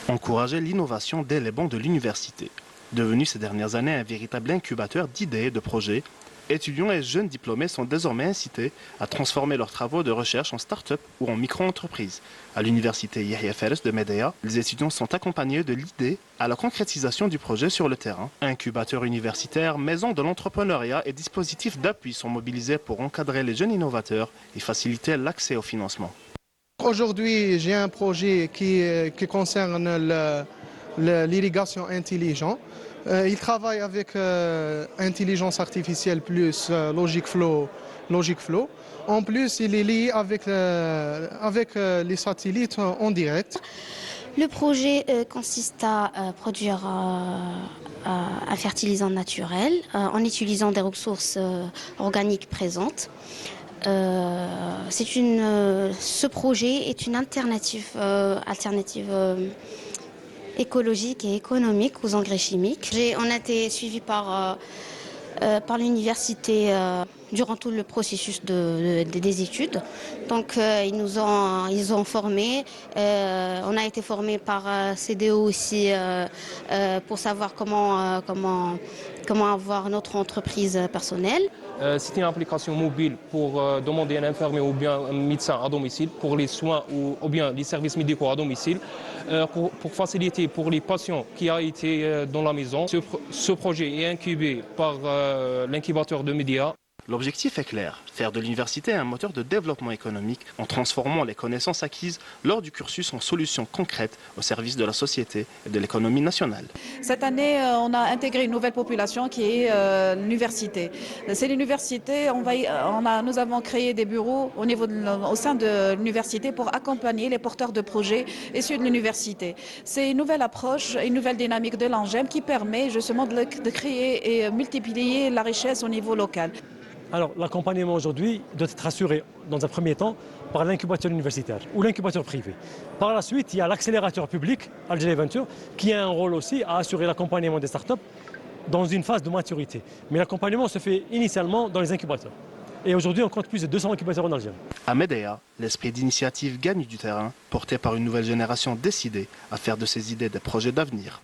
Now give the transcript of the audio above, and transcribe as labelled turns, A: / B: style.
A: Encourager l'innovation dès les bancs de l'université. Devenu ces dernières années un véritable incubateur d'idées et de projets, étudiants et jeunes diplômés sont désormais incités à transformer leurs travaux de recherche en start-up ou en micro-entreprise. À l'université Yahya Fares de Médéa, les étudiants sont accompagnés de l'idée à la concrétisation du projet sur le terrain. Incubateur universitaire, maison de l'entrepreneuriat et dispositifs d'appui sont mobilisés pour encadrer les jeunes innovateurs et faciliter l'accès au financement.
B: Aujourd'hui, j'ai un projet qui concerne l'irrigation intelligente. Il travaille avec intelligence artificielle plus Logic Flow. En plus, il est lié avec les satellites en direct.
C: Le projet consiste à produire un fertilisant naturel en utilisant des ressources organiques présentes. Ce projet est une alternative écologique et économique aux engrais chimiques. On a été suivi par l'université durant tout le processus des études. Donc ils ont formés. On a été formés par CDO aussi pour savoir comment avoir notre entreprise personnelle.
D: C'est une application mobile pour demander un infirmier ou bien un médecin à domicile pour les soins ou bien les services médicaux à domicile pour faciliter pour les patients qui ont été dans la maison. Ce projet est incubé par l'incubateur de Médéa.
A: L'objectif est clair, faire de l'université un moteur de développement économique en transformant les connaissances acquises lors du cursus en solutions concrètes au service de la société et de l'économie nationale.
E: Cette année, on a intégré une nouvelle population qui est l'université. C'est l'université, nous avons créé des bureaux au sein de l'université pour accompagner les porteurs de projets issus de l'université. C'est une nouvelle approche, une nouvelle dynamique de l'ANGEM qui permet justement de créer et multiplier la richesse au niveau local.
F: Alors, l'accompagnement aujourd'hui doit être assuré dans un premier temps par l'incubateur universitaire ou l'incubateur privé. Par la suite, il y a l'accélérateur public, Algérie Venture, qui a un rôle aussi à assurer l'accompagnement des startups dans une phase de maturité. Mais l'accompagnement se fait initialement dans les incubateurs. Et aujourd'hui, on compte plus de 200 incubateurs en Algérie.
A: À Médéa, l'esprit d'initiative gagne du terrain, porté par une nouvelle génération décidée à faire de ses idées des projets d'avenir.